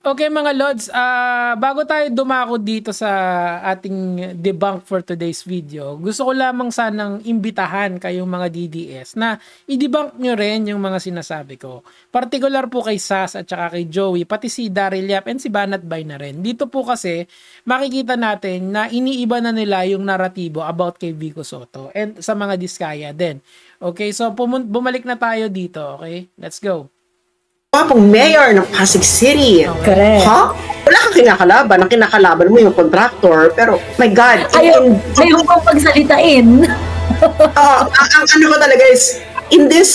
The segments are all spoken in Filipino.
Okay mga Lods, bago tayo dumako dito sa ating debunk for today's video, gusto ko lamang sanang imbitahan kayong mga DDS na i-debunk nyo rin yung mga sinasabi ko. Particular po kay Sas at saka kay Joey, pati si Daryl Yap and si Banat Bay na rin. Dito po kasi makikita natin na iniiba na nila yung naratibo about kay Vico Soto and sa mga Diskaya din. Okay, so bumalik na tayo dito, okay? Let's go. Pong mayor ng Pasig City. Correct. Ha? Wala kang kinakalaban. Ang kinakalaban mo yung contractor. Pero, my God. Ayaw mo pagsalitain. Ang ano ko talaga is, in this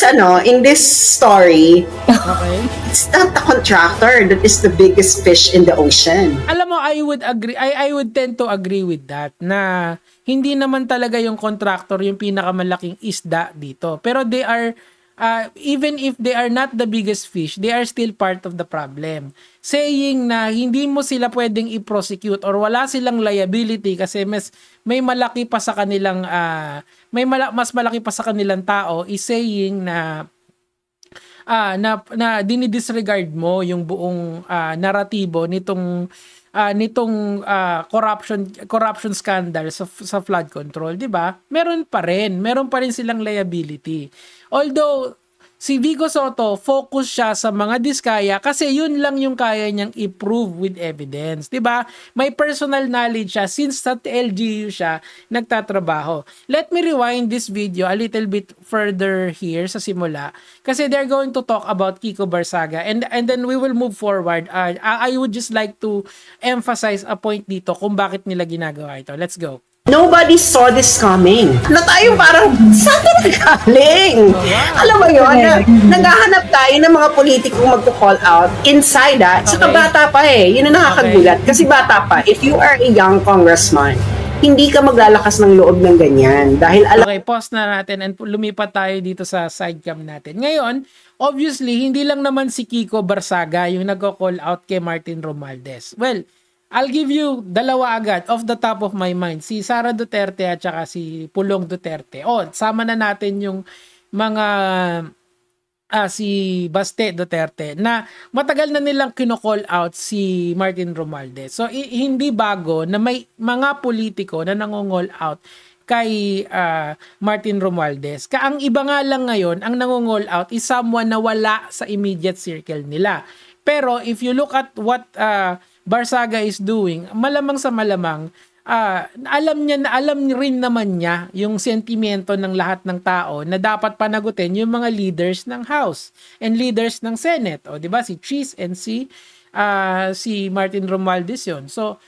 story, Okay. it's not the contractor that is the biggest fish in the ocean. Alam mo, I would agree, I would tend to agree with that na hindi naman talaga yung contractor yung pinakamalaking isda dito. Pero they are, even if they are not the biggest fish, they are still part of the problem. Saying na hindi mo sila pwedeng i-prosecute or wala silang liability kasi may malaki pa sa kanilang, mas malaki pa sa kanilang tao is saying na dinidisregard mo yung buong naratibo nitong corruption scandal sa flood control, 'di ba? Meron pa rin silang liability. Although si Vico Soto focus siya sa mga Diskaya kasi yun lang yung kaya niyang i-prove with evidence, 'di ba? May personal knowledge siya since sa LGU siya nagtatrabaho. Let me rewind this video a little bit further here sa simula kasi they're going to talk about Kiko Barsaga and then we will move forward. I would just like to emphasize a point dito kung bakit nila ginagawa ito. Let's go. Nobody saw this coming. Na tayo parang, saan na galing? Alam mo yun, naghahanap tayo ng mga politikong magpo-call out inside saka bata pa yun ang nakakagulat. Kasi bata pa, if you are a young congressman, hindi ka maglalakas ng loob ng ganyan. Dahil Okay, pause na natin and lumipat tayo dito sa sidecam natin. Ngayon, obviously, hindi lang naman si Kiko Barsaga yung nagko-call out kay Martin Romualdez. Well, I'll give you dalawa agad off the top of my mind. Si Sara Duterte at saka si Pulong Duterte. Sama na natin yung mga si Baste Duterte na matagal na nilang kino-call out si Martin Romualdez. So hindi bago na may mga politiko na nangongol out kay Martin Romualdez. Ang iba nga lang ngayon, ang nangongol out is someone na wala sa immediate circle nila. Pero if you look at what Barsaga is doing, malamang sa malamang, alam rin naman niya yung sentimiento ng lahat ng tao na dapat panagutin yung mga leaders ng House and leaders ng Senate. O, di ba? Si Cheese and si Martin Romualdez yun. So,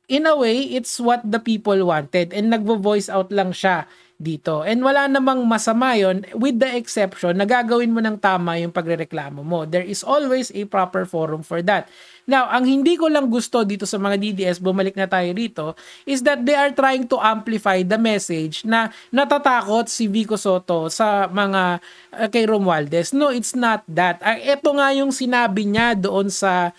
in a way, it's what the people wanted and nagvo-voice out lang siya dito. And wala namang masama yun with the exception na gagawin mo ng tama yung pagrereklamo mo. There is always a proper forum for that. Now, ang hindi ko lang gusto dito sa mga DDS, bumalik na tayo rito, is that they are trying to amplify the message na natatakot si Vico Soto sa mga kay Romualdez. No, it's not that. Ito nga yung sinabi niya doon sa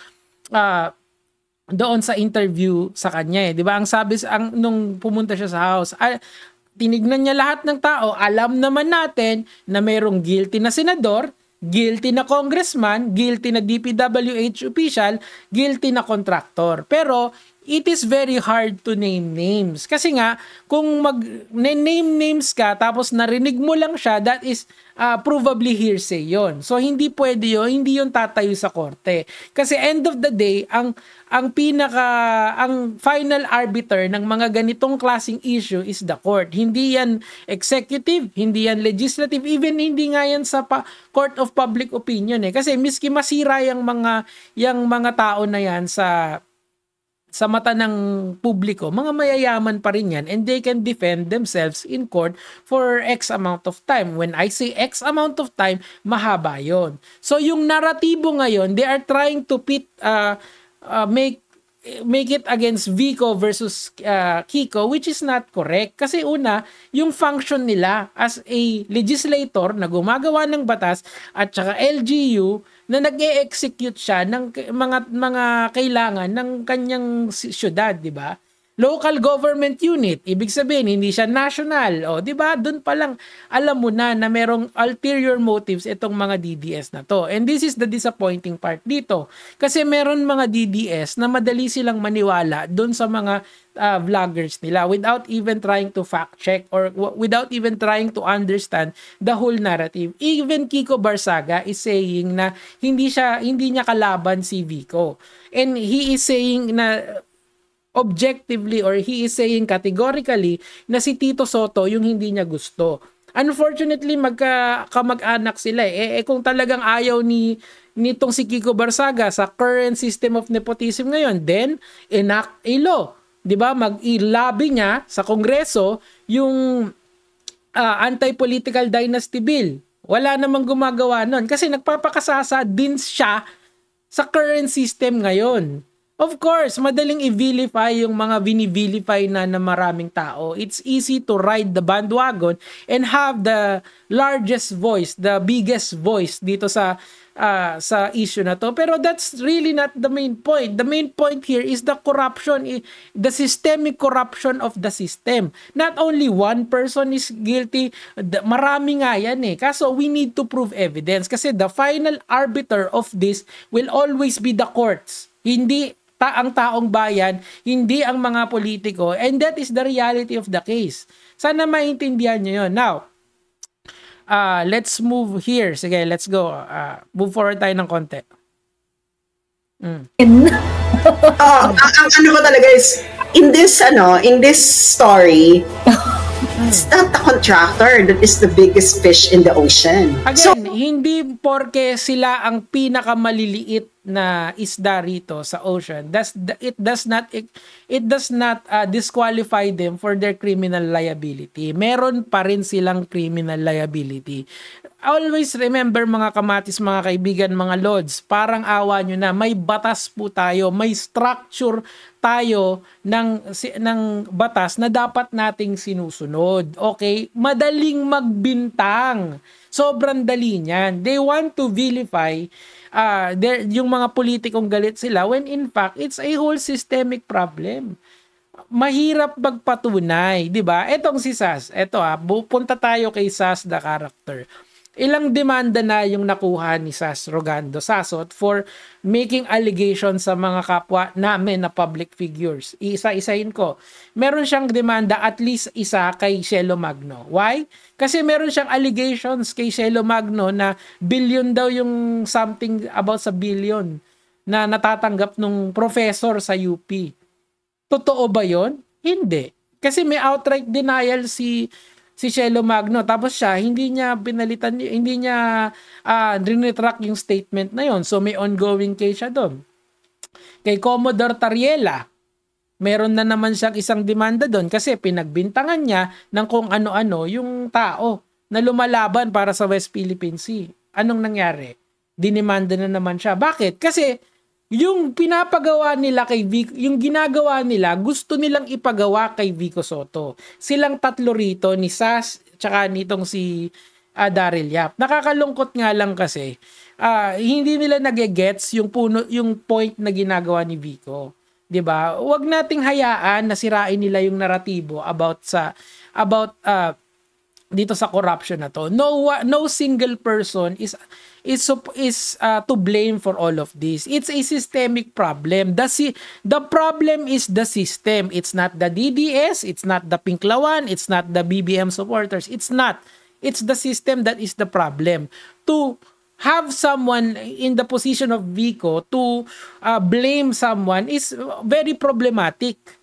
interview sa kanya 'di ba? Ang sabi nung pumunta siya sa House, tinignan niya lahat ng tao, alam naman natin na mayroong guilty na senador, guilty na congressman, guilty na DPWH official, guilty na contractor. Pero it is very hard to name names. Kasi nga, kung name names ka tapos narinig mo lang siya, that is provably hearsay yon. So hindi pwede yun, hindi yun tatayo sa korte. Kasi end of the day, ang final arbiter ng mga ganitong klaseng issue is the court. Hindi yan executive, hindi yan legislative, even hindi nga yan sa court of public opinion Kasi miski masira yung mga tao na yan sa mata ng publiko, mga mayayaman pa rin yan and they can defend themselves in court for X amount of time. When I say X amount of time, mahaba yon. So yung naratibo ngayon, they are trying to make it against Vico versus Kiko, which is not correct. Kasi una, yung function nila as a legislator na gumagawa ng batas at saka LGU na nag-e-execute siya ng mga kailangan ng kanyang syudad, di ba? local government unit. Ibig sabihin, hindi siya national. O, di ba? Doon pa lang alam mo na merong ulterior motives itong mga DDS na to. And this is the disappointing part dito. Kasi meron mga DDS na madali silang maniwala doon sa mga vloggers nila without even trying to fact check or without even trying to understand the whole narrative. Even Kiko Barsaga is saying na hindi niya kalaban si Vico. And he is saying na objectively or he is saying categorically na si Tito Sotto yung hindi niya gusto. Unfortunately, kamag-anak sila kung talagang ayaw nitong si Kiko Barsaga sa current system of nepotism ngayon, then enact a law. 'Di ba? Mag-i-lobby niya sa Kongreso yung anti-political dynasty bill. Wala namang gumagawa nun kasi nagpapakasasa din siya sa current system ngayon. Of course, madaling i-vilify yung mga vini-vilify na maraming tao. It's easy to ride the bandwagon and have the largest voice, the biggest voice dito sa issue na to. Pero that's really not the main point. The main point here is the corruption, the systemic corruption of the system. Not only one person is guilty, marami nga yan Kaso we need to prove evidence kasi the final arbiter of this will always be the courts. Hindi ang taong bayan, hindi ang mga politiko, and that is the reality of the case. Sana maintindihan nyo yun. Now, let's move here. Sige, let's go. Move forward tayo ng konti. Ang ano ko talaga is, in this story, it's not the contractor that is the biggest fish in the ocean. Again, hindi porke sila ang pinakamaliliit na isda rito sa ocean, it does not disqualify them for their criminal liability. Meron pa rin silang criminal liability. Always remember mga kamatis, mga kaibigan, mga lords, parang awa nyo na may batas po tayo, may structure tayo ng batas na dapat nating sinusunod. Okay? Madaling magbintang. Sobrang dali niyan. They want to vilify yung mga politikong galit sila when in fact it's a whole systemic problem. Mahirap magpatunay, 'di ba? Etong si Sas, punta tayo kay Sas the character. Ilang demanda na yung nakuha ni Sas Rogando Sasot for making allegations sa mga kapwa namin na public figures. Isa-isahin ko. Meron siyang demanda at least isa kay Cielo Magno. Why? Kasi meron siyang allegations kay Cielo Magno na billion daw yung something about sa billion na natatanggap nung professor sa UP. Totoo ba yon? Hindi. Kasi may outright denial si Cielo Magno. Tapos siya, hindi niya pinalitan, hindi niya retract yung statement na yon. So may ongoing case siya doon. Kay Commodore Tariela, meron na naman siyang isang demanda doon kasi pinagbintangan niya ng kung ano-ano yung tao na lumalaban para sa West Philippine Sea. Anong nangyari? Dinimanda na naman siya. Bakit? Kasi yung pinapagawa nila kay Vico, yung ginagawa nila, gusto nilang ipagawa kay Vico Sotto. Silang tatlo rito, ni Sas, tsaka nitong si Daryl Yap. Nakakalungkot nga lang kasi, hindi nila nagegets yung point na ginagawa ni Vico. 'Di ba? Huwag nating hayaan na sirain nila yung naratibo about dito sa corruption na to. No single person is to blame for all of this. It's a systemic problem. The problem is the system. It's not the DDS, it's not the Pinklawan, it's not the BBM supporters. It's not. It's the system that is the problem. To have someone in the position of Vico to blame someone is very problematic.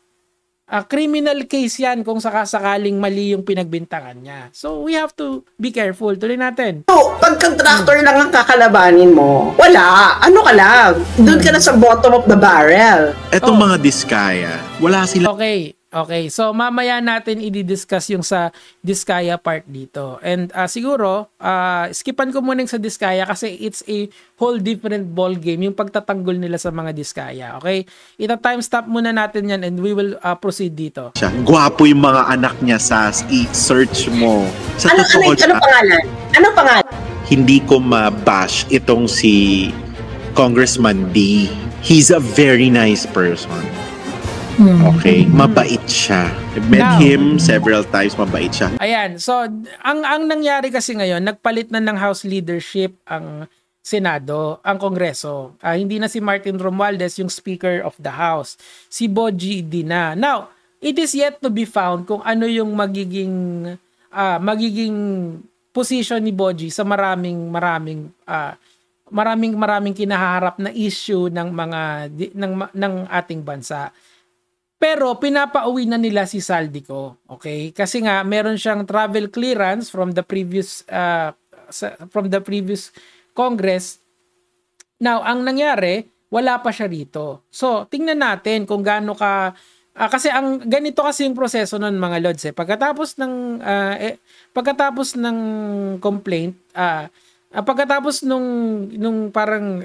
Criminal case yan kung sakasakaling mali yung pinagbintangan niya. So, we have to be careful. Tuloy natin. So, pag contractor lang ang kakalabanin mo, wala. Ano ka lang? Doon ka na sa bottom of the barrel. Etong mga diskaya, wala sila. Okay. So, mamaya natin i-discuss yung sa diskaya part dito. And siguro, skipan ko muna yung sa diskaya kasi it's a whole different ball game yung pagtatanggol nila sa mga diskaya. Okay? Ita-time stop muna natin yan and we will proceed dito. Gwapo yung mga anak niya, Sas. I-search mo. Sa Ano pangalan? Anong pangalan? Hindi ko ma-bash itong si Congressman D. He's a very nice person. Okay? Mabait siya. I've met Now, him several times, mabait siya. Ayan, so ang nangyari kasi ngayon, nagpalit na ng House leadership ang Senado, ang Kongreso. Hindi na si Martin Romualdez yung Speaker of the House. Si Boji D na. Now, it is yet to be found kung ano yung magiging position ni Boji sa maraming kinaharap na issue ng ng ating bansa. Pero pinapauwi na nila si Saldico, okay? Kasi nga meron siyang travel clearance from the previous Congress. Now, ang nangyari, wala pa siya rito. So, tingnan natin kung gaano ka kasi ganito kasi yung proseso nun mga lods eh. Pagkatapos ng complaint, pagkatapos nung parang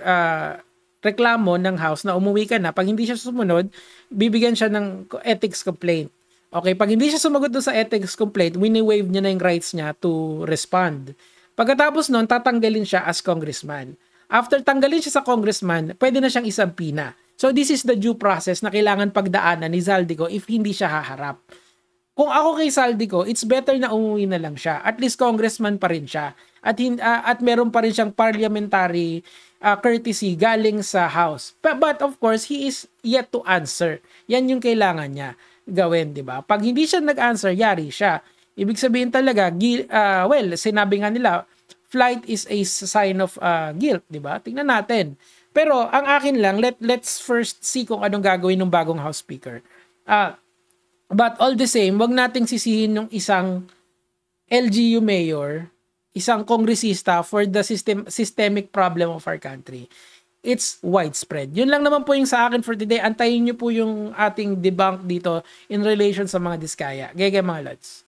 reklamo ng House na umuwi ka na, pag hindi siya sumunod, bibigyan siya ng ethics complaint. Okay, pag hindi siya sumagot doon sa ethics complaint, wini-waive niya na yung rights niya to respond. Pagkatapos nun, tatanggalin siya as congressman. After tanggalin siya sa congressman, pwede na siyang isampina. So this is the due process na kailangan pagdaanan ni Zaldico if hindi siya haharap. Kung ako kay Zaldico, it's better na umuwi na lang siya. At least congressman pa rin siya. At meron pa rin siyang parliamentary courtesy galing sa House. But of course, he is yet to answer. Yan yung kailangan niya gawin, di ba? Pag hindi siya nag-answer, yari siya. Ibig sabihin talaga, sinabi nga nila, flight is a sign of guilt, di ba? Tingnan natin. Pero ang akin lang, let's first see kung anong gagawin ng bagong House Speaker. But all the same, wag nating sisihin yung isang LGU mayor, isang kongresista for the systemic problem of our country. It's widespread. Yun lang naman po yung sa akin for today. Antayin nyo po yung ating debunk dito in relation sa mga Diskaya. Gege mga lods.